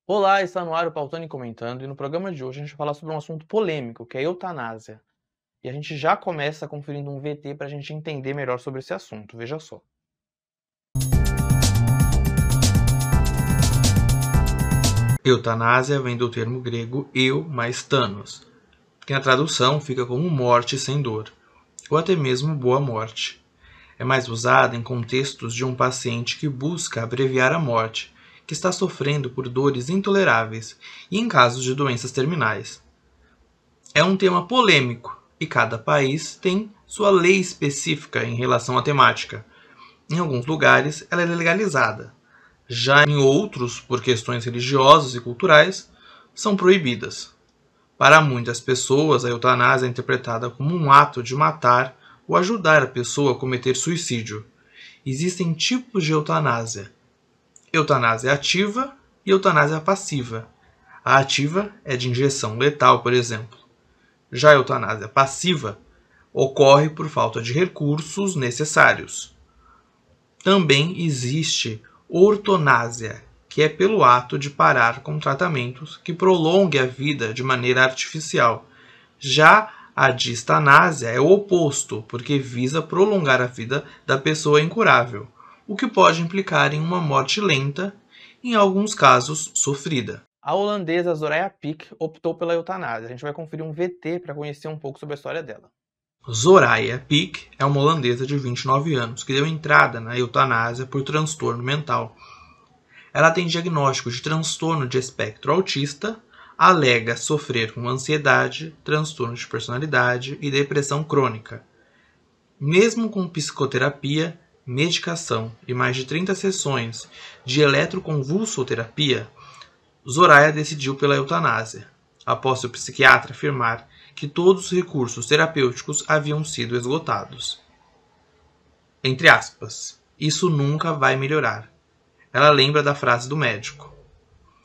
Olá, está no ar o Pautando e Comentando, e no programa de hoje a gente vai falar sobre um assunto polêmico, que é a eutanásia. E a gente já começa conferindo um VT para a gente entender melhor sobre esse assunto, veja só. Eutanásia vem do termo grego eu mais thanos, que na tradução fica como morte sem dor, ou até mesmo boa morte. É mais usada em contextos de um paciente que busca abreviar a morte, que está sofrendo por dores intoleráveis, e em casos de doenças terminais. É um tema polêmico, e cada país tem sua lei específica em relação à temática. Em alguns lugares, ela é legalizada. Já em outros, por questões religiosas e culturais, são proibidas. Para muitas pessoas, a eutanásia é interpretada como um ato de matar ou ajudar a pessoa a cometer suicídio. Existem tipos de eutanásia: eutanásia ativa e eutanásia passiva. A ativa é de injeção letal, por exemplo. Já a eutanásia passiva ocorre por falta de recursos necessários. Também existe ortonásia, que é pelo ato de parar com tratamentos que prolongue a vida de maneira artificial. Já a distanásia é o oposto, porque visa prolongar a vida da pessoa incurável, o que pode implicar em uma morte lenta, em alguns casos sofrida. A holandesa Soraya Peck optou pela eutanásia. A gente vai conferir um VT para conhecer um pouco sobre a história dela. Soraya Peck é uma holandesa de 29 anos que deu entrada na eutanásia por transtorno mental. Ela tem diagnóstico de transtorno de espectro autista, alega sofrer com ansiedade, transtorno de personalidade e depressão crônica. Mesmo com psicoterapia, medicação e mais de 30 sessões de eletroconvulsoterapia, Soraya decidiu pela eutanásia, após o psiquiatra afirmar que todos os recursos terapêuticos haviam sido esgotados. Entre aspas, isso nunca vai melhorar. Ela lembra da frase do médico.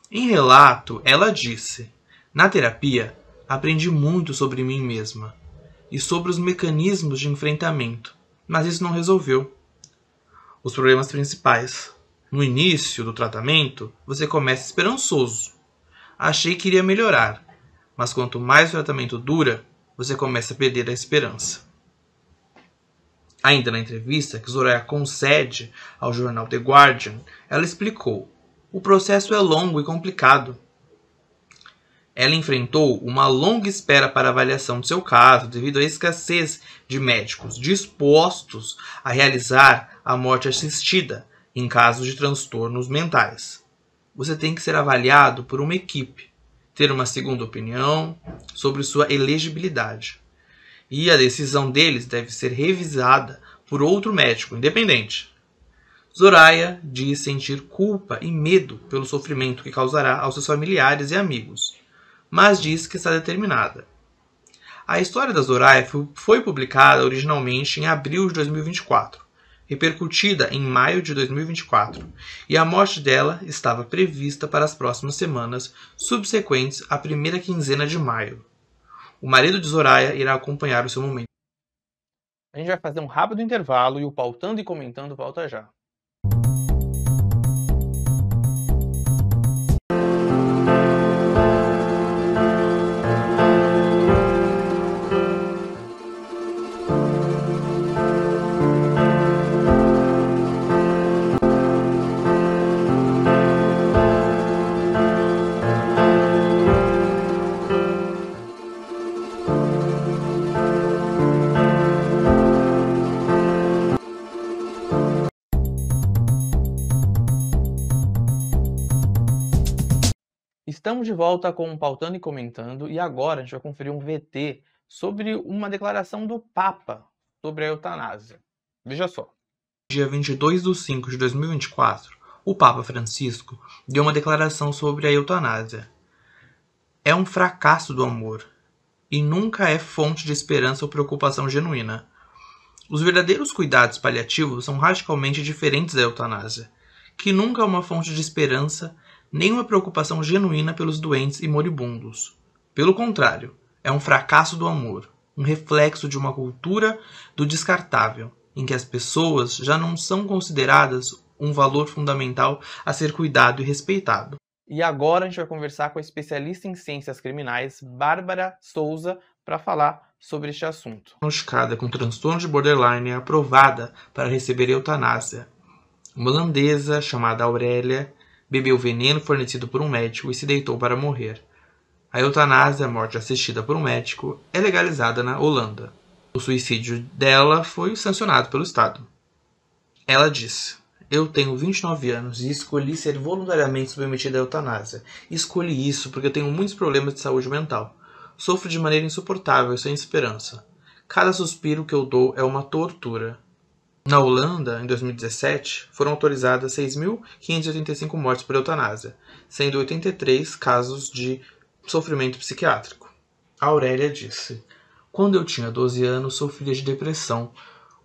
Em relato, ela disse: na terapia, aprendi muito sobre mim mesma e sobre os mecanismos de enfrentamento, mas isso não resolveu os problemas principais. No início do tratamento, você começa esperançoso. Achei que iria melhorar, mas quanto mais o tratamento dura, você começa a perder a esperança. Ainda na entrevista que Soraya concede ao jornal The Guardian, ela explicou: o processo é longo e complicado. Ela enfrentou uma longa espera para avaliação do seu caso devido à escassez de médicos dispostos a realizar a morte assistida em casos de transtornos mentais. Você tem que ser avaliado por uma equipe, ter uma segunda opinião sobre sua elegibilidade. E a decisão deles deve ser revisada por outro médico independente. Soraya diz sentir culpa e medo pelo sofrimento que causará aos seus familiares e amigos, mas diz que está determinada. A história da Soraya foi publicada originalmente em abril de 2024, repercutida em maio de 2024, e a morte dela estava prevista para as próximas semanas subsequentes à primeira quinzena de maio. O marido de Soraya irá acompanhar o seu momento. A gente vai fazer um rápido intervalo e o Pautando e Comentando volta já. Estamos de volta com o Pautando e Comentando e agora a gente vai conferir um VT sobre uma declaração do Papa sobre a eutanásia. Veja só. Dia 22 de 5 de 2024, o Papa Francisco deu uma declaração sobre a eutanásia. É um fracasso do amor e nunca é fonte de esperança ou preocupação genuína. Os verdadeiros cuidados paliativos são radicalmente diferentes da eutanásia, que nunca é uma fonte de esperança nem uma preocupação genuína pelos doentes e moribundos. Pelo contrário, é um fracasso do amor, um reflexo de uma cultura do descartável, em que as pessoas já não são consideradas um valor fundamental a ser cuidado e respeitado. E agora a gente vai conversar com a especialista em ciências criminais, Bárbara Souza, para falar sobre este assunto. Diagnosticada com transtorno de borderline e aprovada para receber eutanásia. Uma holandesa chamada Aurélia bebeu veneno fornecido por um médico e se deitou para morrer. A eutanásia, a morte assistida por um médico, é legalizada na Holanda. O suicídio dela foi sancionado pelo Estado. Ela disse: "Eu tenho 29 anos e escolhi ser voluntariamente submetida à eutanásia. Escolhi isso porque eu tenho muitos problemas de saúde mental. Sofro de maneira insuportável e sem esperança. Cada suspiro que eu dou é uma tortura." Na Holanda, em 2017, foram autorizadas 6.585 mortes por eutanásia, sendo 83 casos de sofrimento psiquiátrico. A Aurélia disse: "Quando eu tinha 12 anos, sofria de depressão.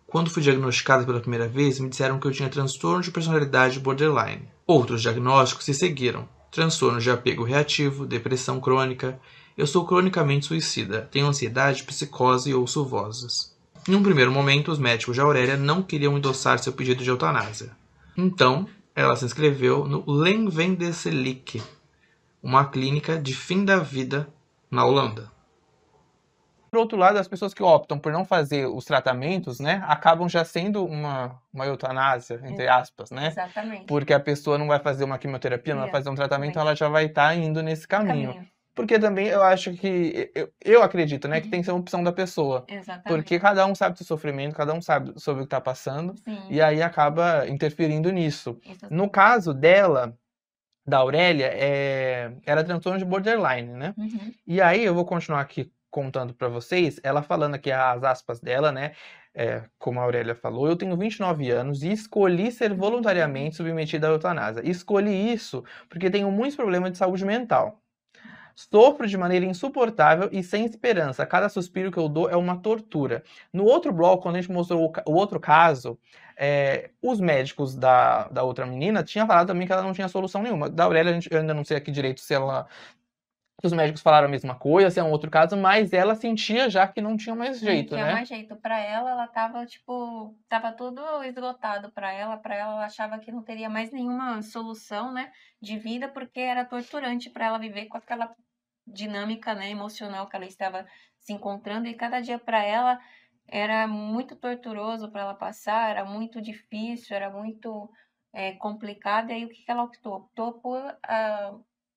Quando fui diagnosticada pela primeira vez, me disseram que eu tinha transtorno de personalidade borderline. Outros diagnósticos se seguiram: transtorno de apego reativo, depressão crônica. Eu sou cronicamente suicida, tenho ansiedade, psicose e ouço vozes." Em um primeiro momento, os médicos de Aurélia não queriam endossar seu pedido de eutanásia. Então, ela se inscreveu no Levendeselik, uma clínica de fim da vida na Holanda. Por outro lado, as pessoas que optam por não fazer os tratamentos, né, acabam já sendo uma eutanásia, entre aspas, né? Exatamente. Porque a pessoa não vai fazer uma quimioterapia, não vai fazer um tratamento, ela já vai estar indo nesse caminho. Porque também eu acho que, eu acredito, né, que tem que ser uma opção da pessoa. Exatamente. Porque cada um sabe do sofrimento, cada um sabe sobre o que está passando, Sim. e aí acaba interferindo nisso. Isso. No caso dela, da Aurélia, era transtorno de borderline, né? Uhum. E aí eu vou continuar aqui contando para vocês, ela falando aqui as aspas dela, né? Como a Aurélia falou, eu tenho 29 anos e escolhi ser voluntariamente submetida à eutanásia. Escolhi isso porque tenho muitos problemas de saúde mental. Sofro de maneira insuportável e sem esperança. Cada suspiro que eu dou é uma tortura. No outro bloco, quando a gente mostrou o outro caso, os médicos da outra menina tinham falado também que ela não tinha solução nenhuma. Da Aurélia, eu ainda não sei aqui direito se os médicos falaram a mesma coisa, se é um outro caso, mas ela sentia já que não tinha mais jeito, né? Não tinha mais jeito. Pra ela tava, tava tudo esgotado pra ela ela achava que não teria mais nenhuma solução, né, de vida, porque era torturante pra ela viver com aquela dinâmica, né, emocional que ela estava se encontrando, e cada dia pra ela era muito torturoso para ela passar, era muito difícil, era muito complicado, e aí o que ela optou? Optou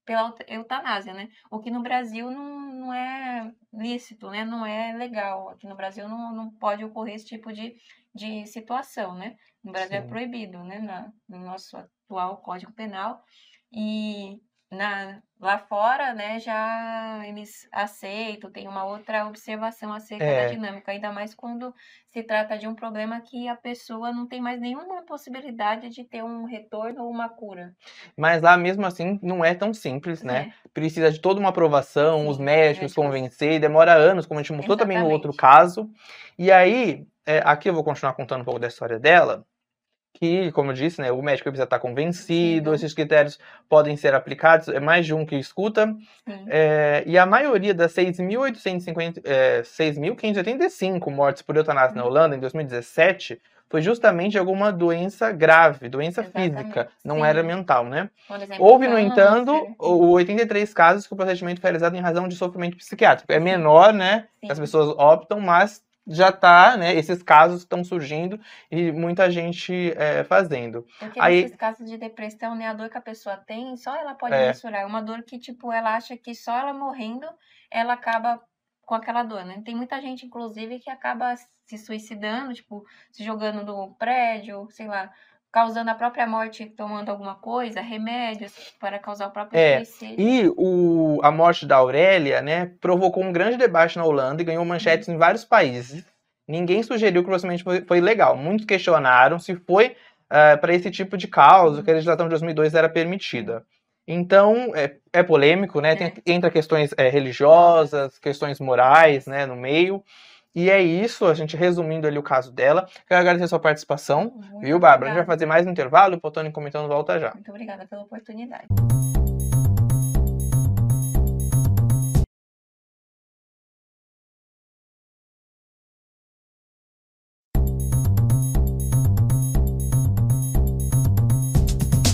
pela eutanásia, né? O que no Brasil não é lícito, né? Não é legal. Aqui no Brasil não pode ocorrer esse tipo de situação, né? No Brasil é Sim. proibido, né? No nosso atual Código Penal. E lá fora, né, já eles aceitam, tem uma outra observação acerca da dinâmica, ainda mais quando se trata de um problema que a pessoa não tem mais nenhuma possibilidade de ter um retorno ou uma cura. Mas lá mesmo assim não é tão simples, né? Precisa de toda uma aprovação, os médicos convencer, demora anos, como a gente mostrou também no outro caso. E aí, aqui eu vou continuar contando um pouco da história dela, que, como eu disse, né, o médico precisa estar convencido, esses critérios podem ser aplicados, é mais de um que escuta. E a maioria das 6.585 mortes por eutanásia na Holanda em 2017 foi justamente alguma doença grave, doença física, não era mental, né? Houve, no entanto, 83 casos que o procedimento foi realizado em razão de sofrimento psiquiátrico. É menor, né? As pessoas optam, mas já tá, né? Esses casos estão surgindo e muita gente fazendo. Porque nesses casos de depressão, né, a dor que a pessoa tem, só ela pode mensurar. É uma dor que, ela acha que só ela morrendo, ela acaba com aquela dor, né? Tem muita gente, inclusive, que acaba se suicidando, se jogando do prédio, sei lá, causando a própria morte, tomando alguma coisa, remédios para causar o próprio suicídio. E a morte da Aurélia, né, provocou um grande debate na Holanda e ganhou manchetes em vários países. Ninguém sugeriu que o procedimento foi legal. Muitos questionaram se foi para esse tipo de causa que a legislação de 2002 era permitida. Então, é polêmico, né? Entra questões religiosas, questões morais, né, no meio. E é isso, a gente resumindo ali o caso dela. Quero agradecer a sua participação, viu, Bárbara? A gente vai fazer mais um intervalo e o Potônio Comentando volta já. Muito obrigada pela oportunidade.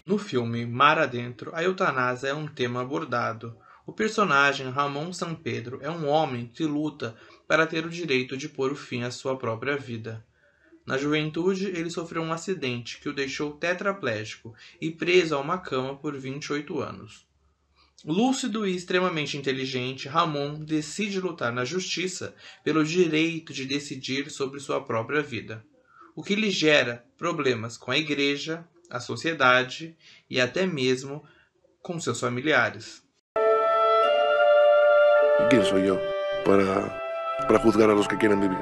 No filme filme Mar Adentro, a eutanásia é um tema abordado. O personagem Ramon Sampedro é um homem que luta para ter o direito de pôr o fim à sua própria vida. Na juventude, ele sofreu um acidente que o deixou tetraplégico e preso a uma cama por 28 anos. Lúcido e extremamente inteligente, Ramon decide lutar na justiça pelo direito de decidir sobre sua própria vida, o que lhe gera problemas com a igreja, a sociedade e até mesmo com seus familiares. ¿Quién soy yo para juzgar a los que quieren vivir?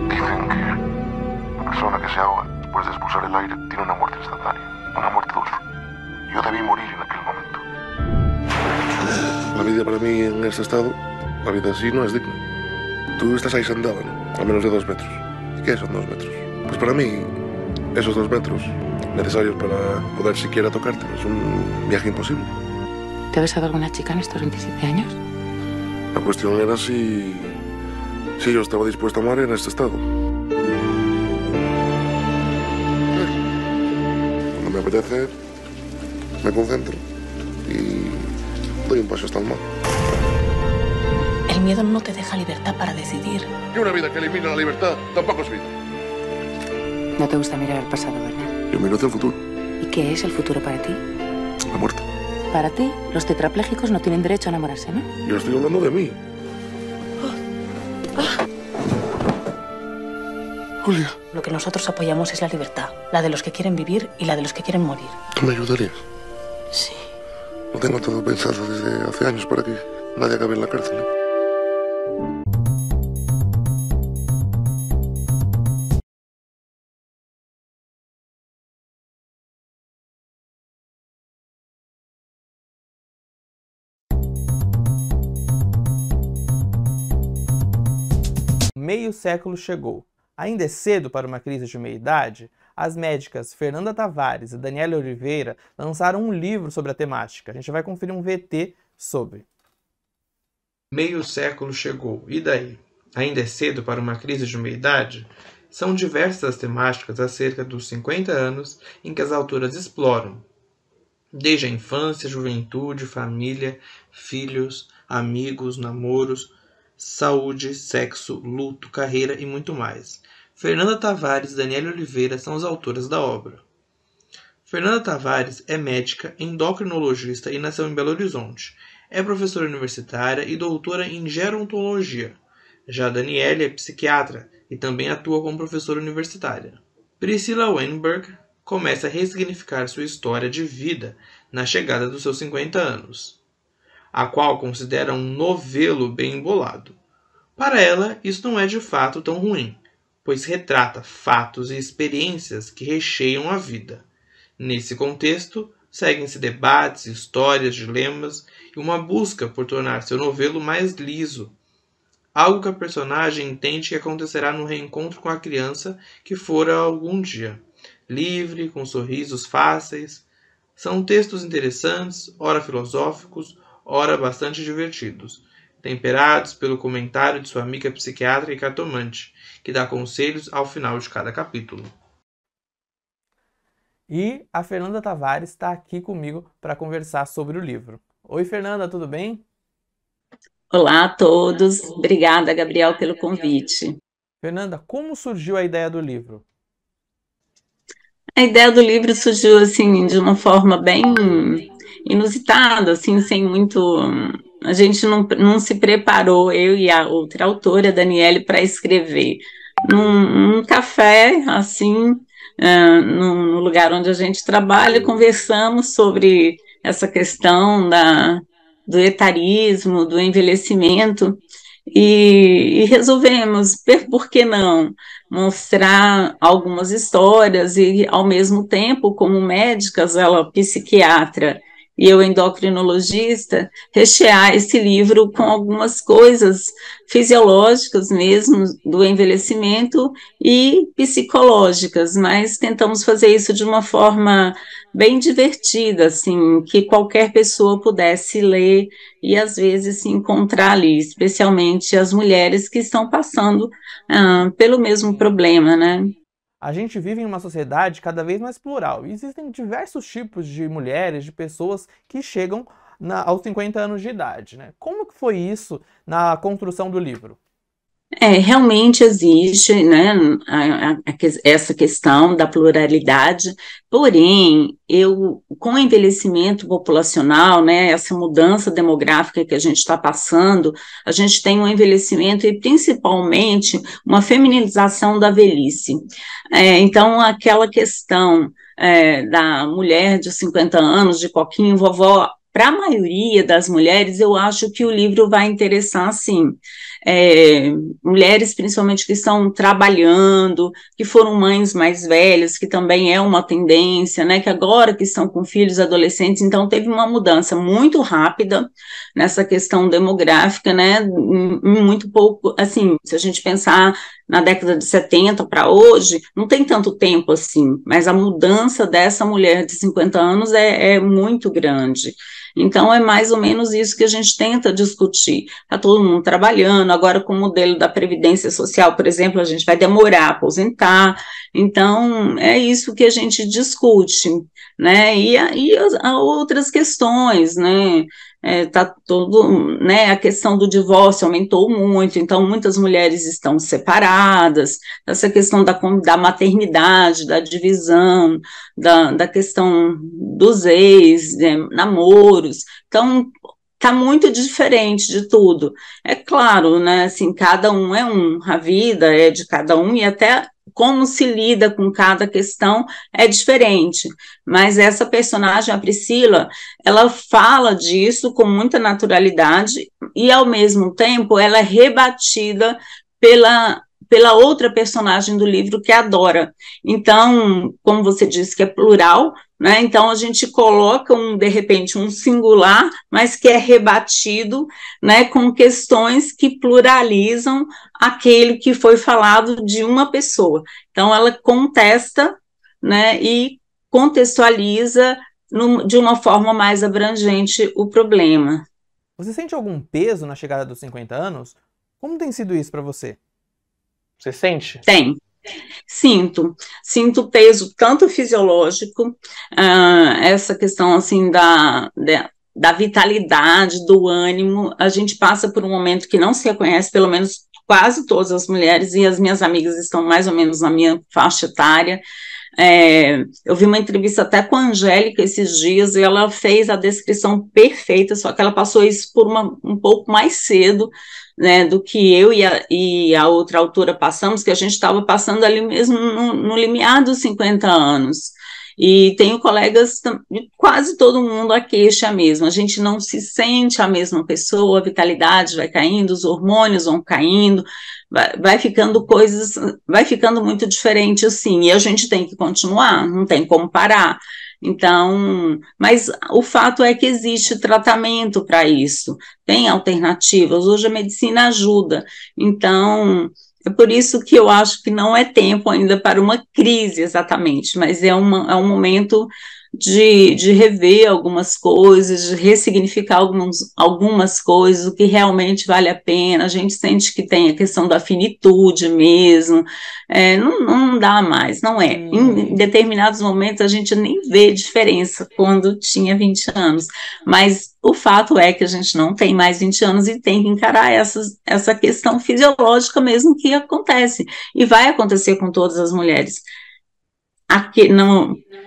Dicen que la persona que se ahoga después de expulsar el aire tiene una muerte instantánea, una muerte dulce. Yo debí morir en aquel momento. La vida para mí en este estado, la vida en sí no es digna. Tú estás ahí sentado, ¿no? A menos de 2 metros. ¿Y qué son 2 metros? Pues para mí, esos 2 metros necesarios para poder siquiera tocarte es un viaje imposible. ¿Te ha besado alguna chica en estos 27 años? La cuestión era si yo estaba dispuesto a amar en este estado. Cuando me apetece, me concentro y doy un paso hasta el mar. El miedo no te deja libertad para decidir. Y una vida que elimina la libertad tampoco es vida. No te gusta mirar al pasado, ¿verdad? Yo miro hacia el futuro. ¿Y qué es el futuro para ti? La muerte. Para ti, los tetrapléjicos no tienen derecho a enamorarse, ¿no? Yo estoy hablando de mí. Julia. Lo que nosotros apoyamos es la libertad, la de los que quieren vivir y la de los que quieren morir. ¿Tú me ayudarías? Sí. Lo tengo todo pensado desde hace años para que nadie acabe en la cárcel. Meio século chegou. Ainda é cedo para uma crise de meia-idade? As médicas Fernanda Tavares e Daniela Oliveira lançaram um livro sobre a temática. A gente vai conferir um VT sobre. Meio século chegou. E daí? Ainda é cedo para uma crise de meia-idade? São diversas as temáticas acerca dos 50 anos em que as autoras exploram. Desde a infância, juventude, família, filhos, amigos, namoros, saúde, sexo, luto, carreira e muito mais. Fernanda Tavares e Daniela Oliveira são as autoras da obra. Fernanda Tavares é médica, endocrinologista e nasceu em Belo Horizonte. É professora universitária e doutora em gerontologia. Já Daniela é psiquiatra e também atua como professora universitária. Priscila Weinberg começa a ressignificar sua história de vida na chegada dos seus 50 anos, a qual considera um novelo bem embolado. Para ela, isso não é de fato tão ruim, pois retrata fatos e experiências que recheiam a vida. Nesse contexto, seguem-se debates, histórias, dilemas e uma busca por tornar seu novelo mais liso, algo que a personagem entende que acontecerá no reencontro com a criança que fora algum dia. Livre, com sorrisos fáceis. São textos interessantes, ora filosóficos, ora bastante divertidos, temperados pelo comentário de sua amiga psiquiatra e cartomante, que dá conselhos ao final de cada capítulo. E a Fernanda Tavares está aqui comigo para conversar sobre o livro. Oi, Fernanda, tudo bem? Olá a todos, obrigada, Gabriel, pelo convite. Fernanda, como surgiu a ideia do livro? A ideia do livro surgiu assim de uma forma bem inusitada, assim, sem muito. A gente não se preparou, eu e a outra autora, Daniele, para escrever. Num café, assim, no lugar onde a gente trabalha, conversamos sobre essa questão do etarismo, do envelhecimento, e resolvemos, por que não, mostrar algumas histórias e, ao mesmo tempo, como médicas, ela psiquiatra e eu endocrinologista, rechear esse livro com algumas coisas fisiológicas mesmo do envelhecimento e psicológicas, mas tentamos fazer isso de uma forma bem divertida, assim, que qualquer pessoa pudesse ler e às vezes se encontrar ali, especialmente as mulheres que estão passando pelo mesmo problema, né? A gente vive em uma sociedade cada vez mais plural e existem diversos tipos de mulheres, de pessoas que chegam aos 50 anos de idade, né? Como que foi isso na construção do livro? Realmente existe, né, essa questão da pluralidade, porém, com o envelhecimento populacional, né, essa mudança demográfica que a gente está passando, a gente tem um envelhecimento e principalmente uma feminização da velhice. Então, aquela questão da mulher de 50 anos, de coquinho, vovó, para a maioria das mulheres, eu acho que o livro vai interessar, sim. Mulheres principalmente que estão trabalhando, que foram mães mais velhas, que também é uma tendência, né, que agora que estão com filhos adolescentes, então teve uma mudança muito rápida nessa questão demográfica, né, muito pouco, assim, se a gente pensar na década de 70 para hoje, não tem tanto tempo assim, mas a mudança dessa mulher de 50 anos é muito grande. Então, é mais ou menos isso que a gente tenta discutir. Está todo mundo trabalhando, agora com o modelo da Previdência Social, por exemplo, a gente vai demorar a aposentar, então, é isso que a gente discute, né, e há outras questões, né, né, a questão do divórcio aumentou muito, então muitas mulheres estão separadas, essa questão da maternidade, da divisão, da questão dos ex, namoros, então está muito diferente de tudo. É claro, né, assim, cada um é um, a vida é de cada um e até como se lida com cada questão é diferente, mas essa personagem, a Priscila, ela fala disso com muita naturalidade e, ao mesmo tempo, ela é rebatida pela outra personagem do livro, que é a Dora. Então, como você disse que é plural, né, então a gente coloca, de repente, um singular, mas que é rebatido, né, com questões que pluralizam aquele que foi falado de uma pessoa. Então, ela contesta, né, e contextualiza de uma forma mais abrangente o problema. Você sente algum peso na chegada dos 50 anos? Como tem sido isso para você? Você sente? Tem. Sinto peso tanto fisiológico, essa questão assim da vitalidade, do ânimo. A gente passa por um momento que não se reconhece, pelo menos quase todas as mulheres, e as minhas amigas estão mais ou menos na minha faixa etária. Eu vi uma entrevista até com a Angélica esses dias, e ela fez a descrição perfeita, só que ela passou isso por um pouco mais cedo, né, do que eu e a outra autora passamos, que a gente estava passando ali mesmo no limiar dos 50 anos. E tenho colegas, quase todo mundo a queixa mesmo, a gente não se sente a mesma pessoa, a vitalidade vai caindo, os hormônios vão caindo, vai ficando muito diferente assim, e a gente tem que continuar, não tem como parar. Então, mas o fato é que existe tratamento para isso, tem alternativas, hoje a medicina ajuda, então é por isso que eu acho que não é tempo ainda para uma crise exatamente, mas é um momento de rever algumas coisas, de ressignificar algumas coisas, o que realmente vale a pena. A gente sente que tem a questão da finitude mesmo, não dá mais, não é. Em determinados momentos a gente nem vê diferença quando tinha 20 anos, mas o fato é que a gente não tem mais 20 anos e tem que encarar essa questão fisiológica mesmo que acontece, e vai acontecer com todas as mulheres. Aqui,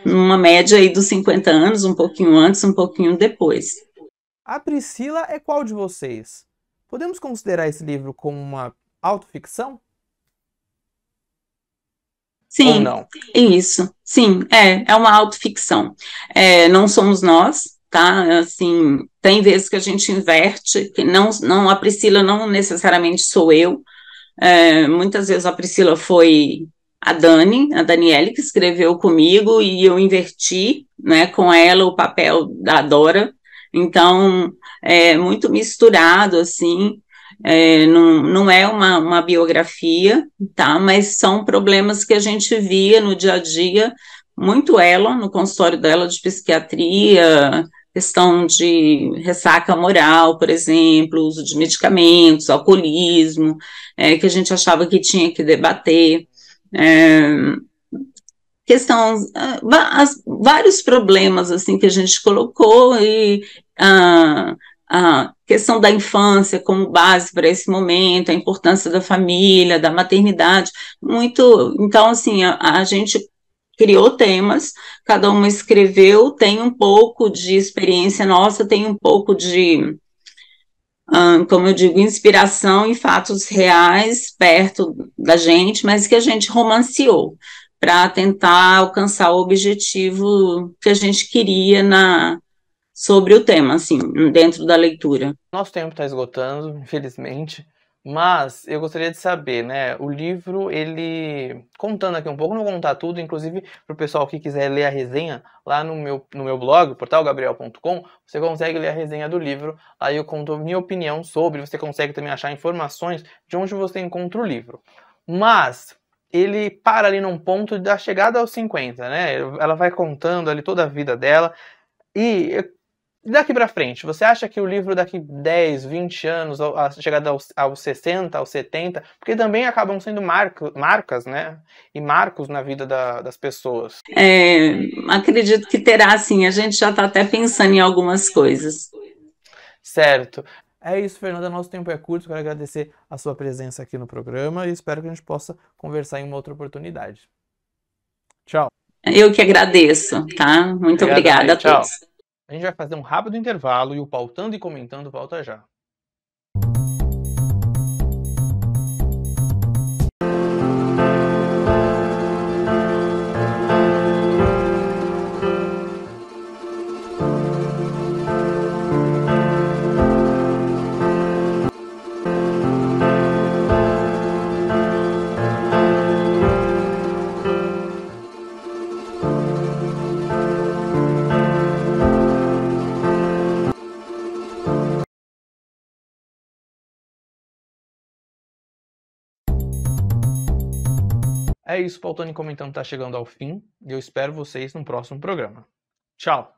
numa média aí dos 50 anos, um pouquinho antes, um pouquinho depois. A Priscila é qual de vocês? Podemos considerar esse livro como uma autoficção? Sim, ou não? Isso. Sim, é uma autoficção. Não somos nós, tá? Assim, tem vezes que a gente inverte, que a Priscila não necessariamente sou eu. Muitas vezes a Priscila foi a Daniele, que escreveu comigo, e eu inverti, né, com ela o papel da Dora. Então, é muito misturado, assim, não é uma biografia, tá? Mas são problemas que a gente via no dia a dia, muito ela, no consultório dela de psiquiatria, questão de ressaca moral, por exemplo, uso de medicamentos, alcoolismo, que a gente achava que tinha que debater. vários problemas assim que a gente colocou e a questão da infância como base para esse momento, a importância da família, da maternidade, muito. Então, assim, a gente criou temas, cada uma escreveu, tem um pouco de experiência nossa, tem um pouco de, como eu digo, inspiração em fatos reais perto da gente, mas que a gente romanceou para tentar alcançar o objetivo que a gente queria sobre o tema, assim, dentro da leitura. Nosso tempo está esgotando, infelizmente, mas eu gostaria de saber, né, o livro, ele, contando aqui um pouco, não vou contar tudo, inclusive para o pessoal que quiser ler a resenha, lá no meu blog, portalgabriel.com, você consegue ler a resenha do livro, aí eu conto a minha opinião sobre, você consegue também achar informações de onde você encontra o livro. Mas ele para ali num ponto da chegada aos 50, né, ela vai contando ali toda a vida dela, e daqui pra frente, você acha que o livro daqui 10, 20 anos, a chegada aos 60, aos 70, porque também acabam sendo marcas, né? E marcos na vida das pessoas. Acredito que terá, sim. A gente já está até pensando em algumas coisas. Certo. É isso, Fernanda. Nosso tempo é curto. Quero agradecer a sua presença aqui no programa e espero que a gente possa conversar em uma outra oportunidade. Tchau. Eu que agradeço, tá? Muito obrigada a todos. Tchau. A gente vai fazer um rápido intervalo e o Pautando e Comentando volta já. É isso, Pautando e Comentando tá chegando ao fim e eu espero vocês no próximo programa. Tchau!